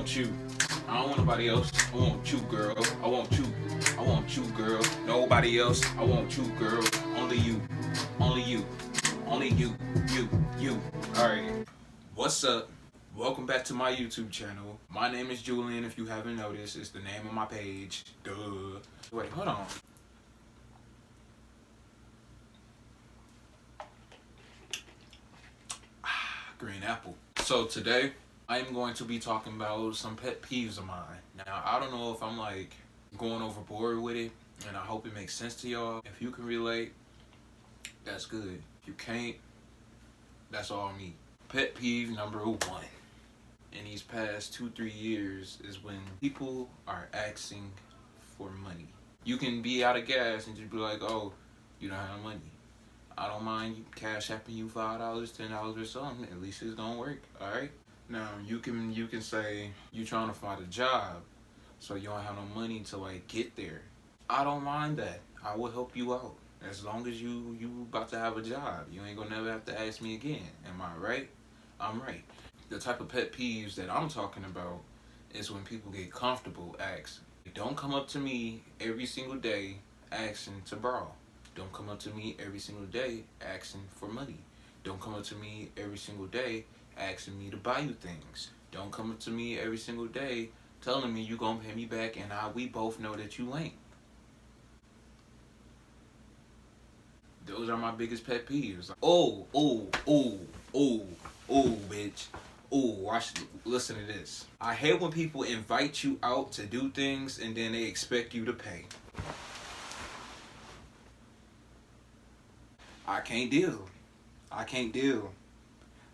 want you. I don't want nobody else. I want you, girl. I want you. I want you, girl. Nobody else. I want you, girl. Only you. Only you. Only you. You. Alright. What's up? Welcome back to my YouTube channel. My name is Julian. If you haven't noticed, it's the name of my page. Duh. Wait, hold on. Green apple. So today, I'm going to be talking about some pet peeves of mine. Now, I don't know if I'm like going overboard with it, and I hope it makes sense to y'all. If you can relate, that's good. If you can't, that's all me. Pet peeve number one in these past 2-3 years is when people are asking for money. You can be out of gas and just be like, oh, you don't have money. I don't mind you cash apping you $5, $10 or something. At least it's gonna work, alright? Now you can say you trying to find a job, so you don't have no money to like get there. I don't mind that. I will help you out. As long as you about to have a job. You ain't gonna never have to ask me again. Am I right? I'm right. The type of pet peeves that I'm talking about is when people get comfortable asking. Don't come up to me every single day asking to borrow. Don't come up to me every single day asking for money. Don't come up to me every single day asking me to buy you things. Don't come up to me every single day telling me you gonna pay me back and we both know that you ain't. Those are my biggest pet peeves. Oh, bitch. Listen to this. I hate when people invite you out to do things and then they expect you to pay. I can't deal. I can't deal.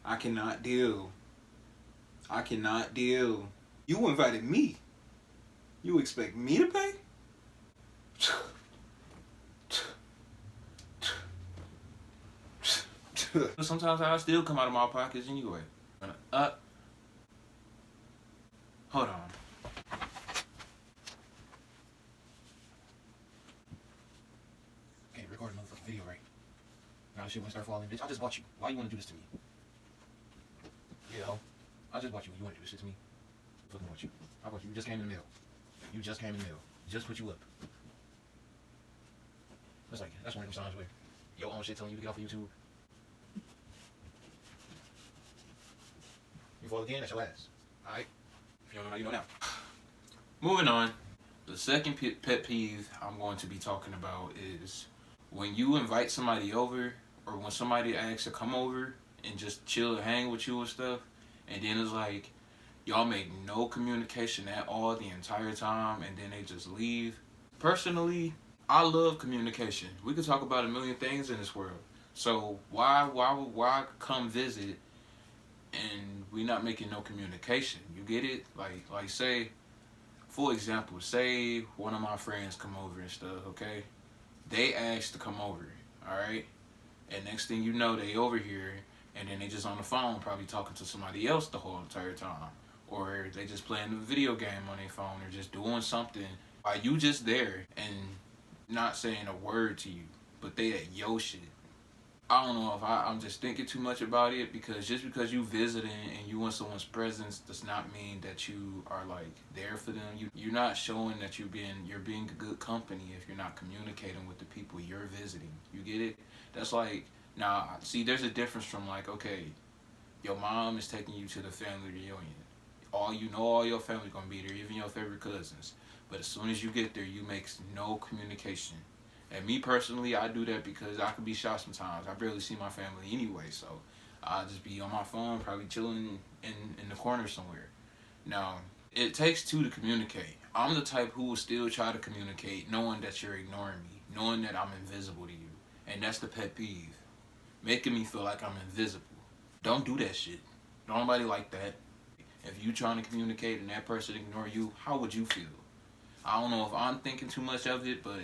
I cannot deal. I cannot deal. You invited me. You expect me to pay? Sometimes I still come out of my pockets anyway. Hold on. Can't record another fucking video, right? Now this shit wanna start falling, bitch. I just bought you. Why you wanna do this to me? Yeah, I just bought you. You wanna do this shit to me? I fucking bought you. I bought you. You just came in the mail. You just came in the mail. Just put you up. That's one of them signs where your own shit telling you to get off of YouTube. You fall again, that's your ass. Alright? If you don't know now, you know now. Moving on. The second pet peeve I'm going to be talking about is when you invite somebody over, or when somebody asks to come over and just chill and hang with you and stuff, and then it's like y'all make no communication at all the entire time, and then they just leave. Personally, I love communication. We could talk about a million things in this world. So why come visit and we not making no communication? You get it? Like say, for example, say one of my friends come over and stuff, okay? They asked to come over, alright? And next thing you know, they over here, and then they just on the phone probably talking to somebody else the whole entire time. Or they just playing a video game on their phone, or just doing something while you just there and not saying a word to you, but they at your shit. I don't know if I'm just thinking too much about it, because just because you visiting and you want someone's presence does not mean that you are like there for them. You're not showing that you're being a good company if you're not communicating with the people you're visiting. You get it? That's like, now see, there's a difference from like, okay, your mom is taking you to the family reunion. All your family gonna be there, even your favorite cousins. But as soon as you get there, you make no communication. And me personally, I do that because I could be shy sometimes. I barely see my family anyway, so I'll just be on my phone, probably chilling in the corner somewhere. Now, it takes two to communicate. I'm the type who will still try to communicate knowing that you're ignoring me, knowing that I'm invisible to you. And that's the pet peeve. Making me feel like I'm invisible. Don't do that shit. Nobody like that. If you trying to communicate and that person ignore you, how would you feel? I don't know if I'm thinking too much of it, but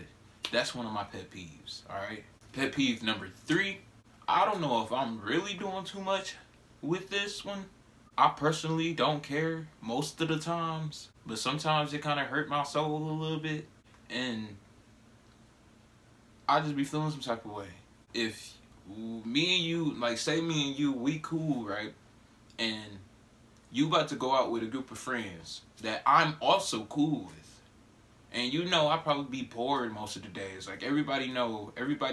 that's one of my pet peeves, alright? Pet peeve number 3. I don't know if I'm really doing too much with this one. I personally don't care most of the times, but sometimes it kind of hurt my soul a little bit, and I just be feeling some type of way. If me and you, like say me and you, we cool, right? And You about to go out with a group of friends that I'm also cool with. And you know I probably be bored most of the days. Like everybody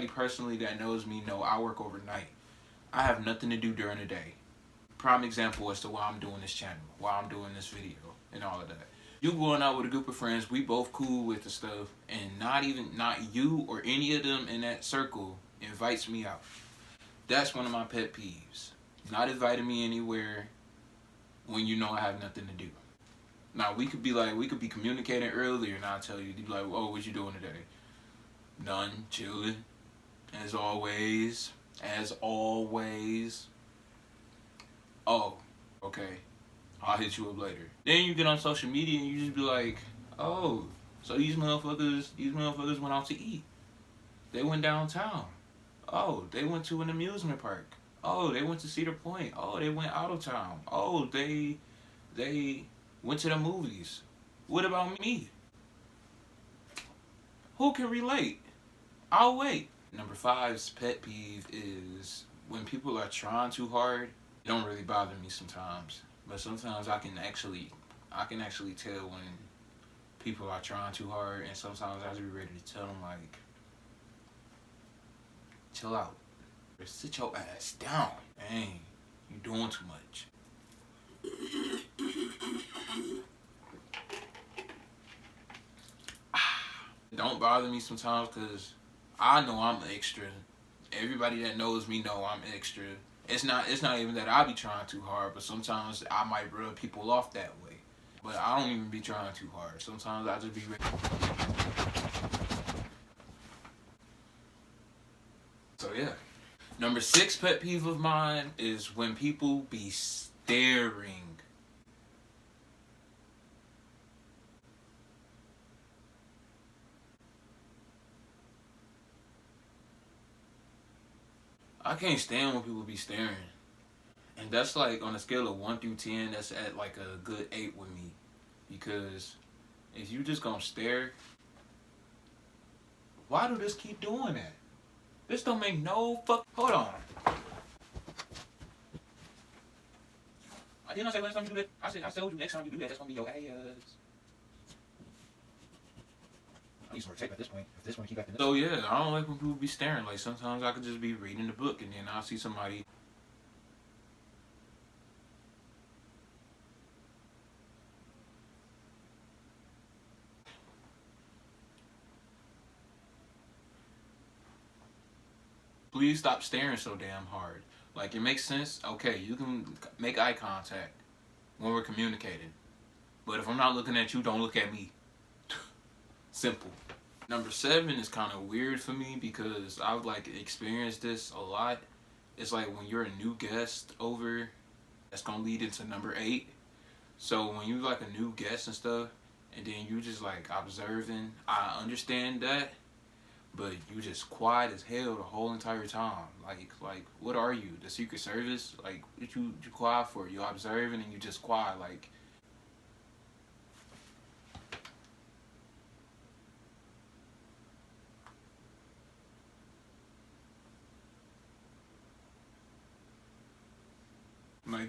personally that knows me know I work overnight. I have nothing to do during the day. Prime example as to why I'm doing this channel, why I'm doing this video, and all of that. You going out with a group of friends, we both cool with the stuff, and not you or any of them in that circle invites me out. That's one of my pet peeves. Not inviting me anywhere when you know I have nothing to do. Now we could be communicating earlier, and I'll tell you, you'd be like, oh, what you doing today? None, chilling, as always. As always. Oh, okay. I'll hit you up later. Then you get on social media and you just be like, oh, so these motherfuckers went out to eat. They went downtown. Oh, they went to an amusement park. Oh, they went to Cedar Point. Oh, they went out of town. Oh, they went to the movies. What about me? Who can relate? I'll wait. Number 5's pet peeve is when people are trying too hard. It don't really bother me sometimes, but sometimes I can actually tell when people are trying too hard, and sometimes I just be ready to tell them like, chill out, or sit your ass down. Dang, you doing too much. It don't bother me sometimes because I know I'm extra. Everybody that knows me know I'm extra. It's not even that I be trying too hard, but sometimes I might rub people off that way. But I don't even be trying too hard. Sometimes I just be ready. So yeah. Number 6 pet peeve of mine is when people be staring. I can't stand when people be staring. And that's like on a scale of 1 through 10, that's at like a good 8 with me. Because if you just gonna stare, why do this keep doing that? This don't make no fuck. Hold on. I didn't say last time you do that. I told you next time you do that, that's gonna be your ass. I need some tape at this point. If this one keep acting. So yeah, I don't like when people be staring. Like sometimes I could just be reading the book and then I'll see somebody. Please stop staring so damn hard. Like, it makes sense. Okay, you can make eye contact when we're communicating. But if I'm not looking at you, don't look at me. Simple. Number 7 is kind of weird for me because I've like experienced this a lot. It's like when you're a new guest over, that's gonna lead into number 8. So when you like a new guest and stuff, and then you just like observing, I understand that. But you just quiet as hell the whole entire time. Like, what are you? The Secret Service? Like, what you quiet for? You observing and you just quiet. Like,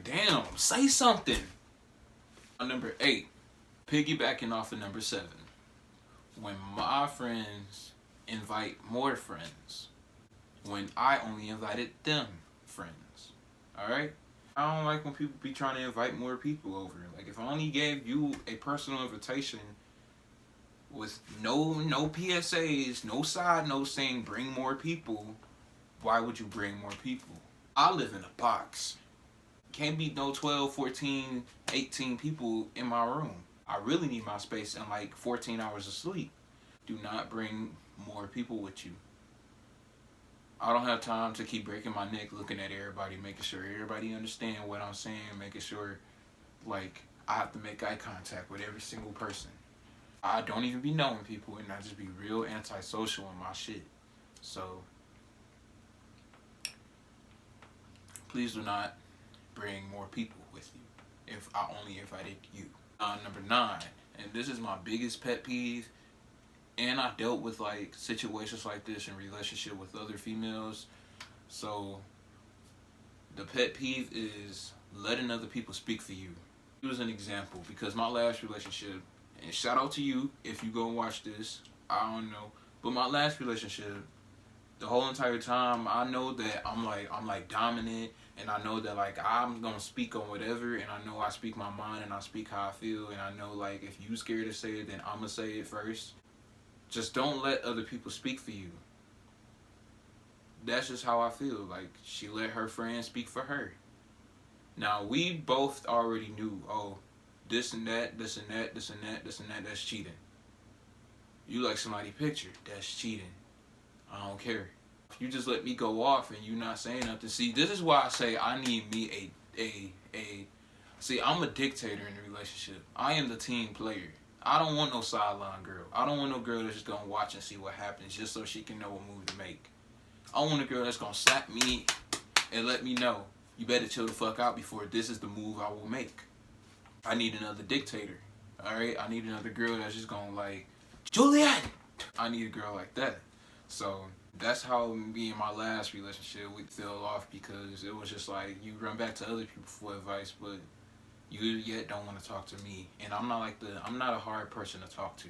damn, say something. Number 8, piggybacking off of number 7. When my friends invite more friends when I only invited them friends. Alright? I don't like when people be trying to invite more people over. Like if I only gave you a personal invitation with no PSAs, no side notes saying bring more people, why would you bring more people? I live in a box. Can't be no 12, 14, 18 people in my room. I really need my space and like 14 hours of sleep. Do not bring more people with you. I don't have time to keep breaking my neck looking at everybody, making sure everybody understand what I'm saying, making sure like I have to make eye contact with every single person. I don't even be knowing people and I just be real antisocial in my shit. So please do not bring more people with you if I only invited you. Number 9, and this is my biggest pet peeve. And I dealt with like situations like this in relationship with other females. So the pet peeve is letting other people speak for you. Use an example because my last relationship, and shout out to you if you go and watch this, I don't know, but my last relationship, the whole entire time, I know that I'm like dominant, and I know that like I'm gonna speak on whatever, and I know I speak my mind and I speak how I feel, and I know like if you scared to say it, then I'm gonna say it first. Just don't let other people speak for you. That's just how I feel. Like, she let her friends speak for her. Now, we both already knew, oh, this and that, this and that, this and that, this and that, that's cheating. You like somebody's picture, that's cheating. I don't care. If you just let me go off and you not saying nothing. See, this is why I say I need me see, I'm a dictator in a relationship. I am the team player. I don't want no sideline girl. I don't want no girl that's just gonna watch and see what happens just so she can know what move to make. I want a girl that's gonna slap me and let me know, you better chill the fuck out before this is the move I will make. I need another dictator. Alright? I need another girl that's just gonna like, Julian! I need a girl like that. So that's how me and my last relationship we fell off, because it was just like you run back to other people for advice, but you yet don't want to talk to me. And I'm not a hard person to talk to.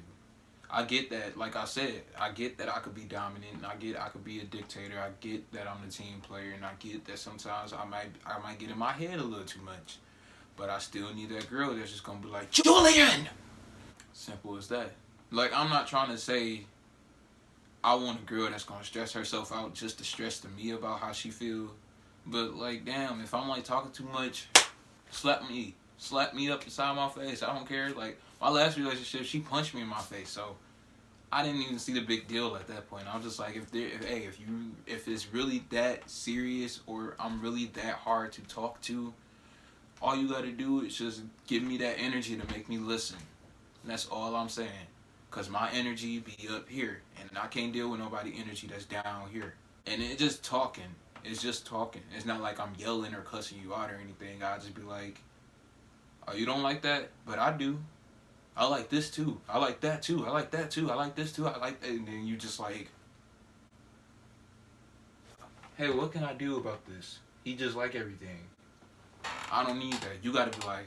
I get that, like I said, I get that I could be dominant, I could be a dictator, I get that I'm the team player, and I get that sometimes I might get in my head a little too much. But I still need that girl that's just gonna be like, Julian! Simple as that. Like, I'm not trying to say I want a girl that's gonna stress herself out just to stress to me about how she feel. But like, damn, if I'm like talking too much, slap me up inside my face. I don't care. Like, my last relationship, she punched me in my face, so I didn't even see the big deal at that point. I was just like, if it's really that serious, or I'm really that hard to talk to, all you gotta do is just give me that energy to make me listen. And that's all I'm saying. Cause my energy be up here, and I can't deal with nobody energy that's down here. And it's just talking. It's just talking. It's not like I'm yelling or cussing you out or anything. I'll just be like, oh, you don't like that? But I do. I like this too. I like that too. I like that too. I like this too. I like that. And then you just like, hey, what can I do about this? He just like everything. I don't need that. You gotta be like,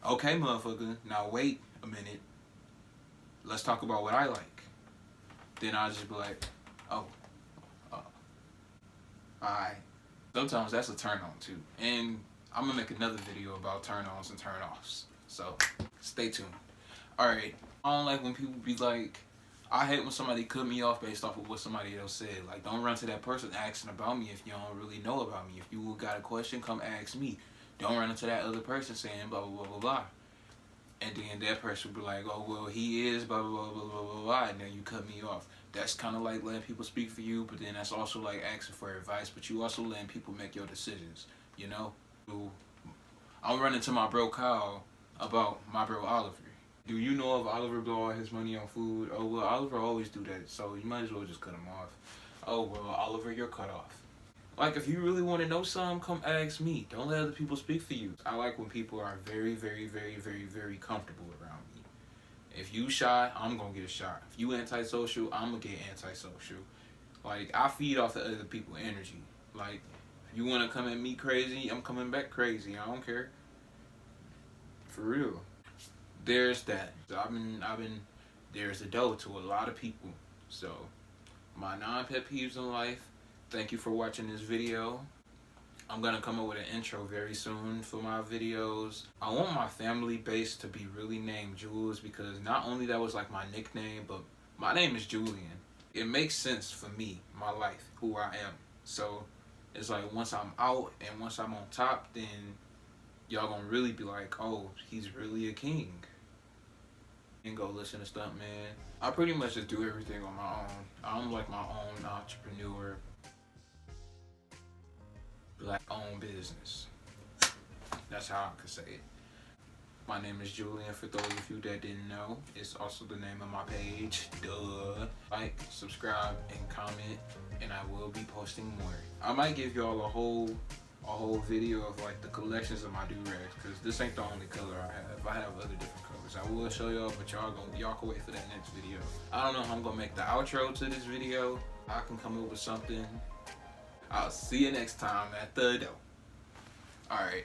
okay, motherfucker, now wait a minute. Let's talk about what I like. Then I'll just be like, oh, alright. Sometimes that's a turn on too. And I'm gonna make another video about turn ons and turn offs. So stay tuned. Alright. I don't like when people be like, I hate when somebody cut me off based off of what somebody else said. Like, don't run to that person asking about me if you don't really know about me. If you got a question, come ask me. Don't run into that other person saying blah, blah, blah, blah, blah. And then that person will be like, oh, well, he is blah, blah, blah, blah, blah, blah, blah. And then you cut me off. That's kind of like letting people speak for you, but then that's also like asking for advice, but you also letting people make your decisions, you know? I'm running to my bro Kyle about my bro Oliver. Do you know if Oliver blow all his money on food? Oh, well, Oliver always do that, so you might as well just cut him off. Oh, well, Oliver, you're cut off. Like, if you really want to know something, come ask me. Don't let other people speak for you. I like when people are very, very, very, very, very comfortable around me. If you shy, I'm going to get a shot. If you antisocial, I'm going to get antisocial. Like, I feed off of other people's energy. Like, if you want to come at me crazy, I'm coming back crazy. I don't care. For real. There's that. So there's a dough to a lot of people. So, my 9 pet peeves in life. Thank you for watching this video. I'm gonna come up with an intro very soon for my videos. I want my family base to be really named Jules, because not only that was like my nickname, but my name is Julian. It makes sense for me, my life, who I am. So it's like once I'm out and once I'm on top, then y'all gonna really be like, oh, he's really a king. And go listen to Stuntman. I pretty much just do everything on my own. I'm like my own entrepreneur. Black owned business. That's how I could say it. My name is Julian, for those of you that didn't know. It's also the name of my page. Duh. Like, subscribe, and comment, and I will be posting more. I might give y'all a whole video of like the collections of my do-rags, because this ain't the only color I have. I have other different colors. I will show y'all, but y'all can wait for that next video. I don't know how I'm gonna make the outro to this video. I can come up with something. I'll see you next time at the dough. Alright.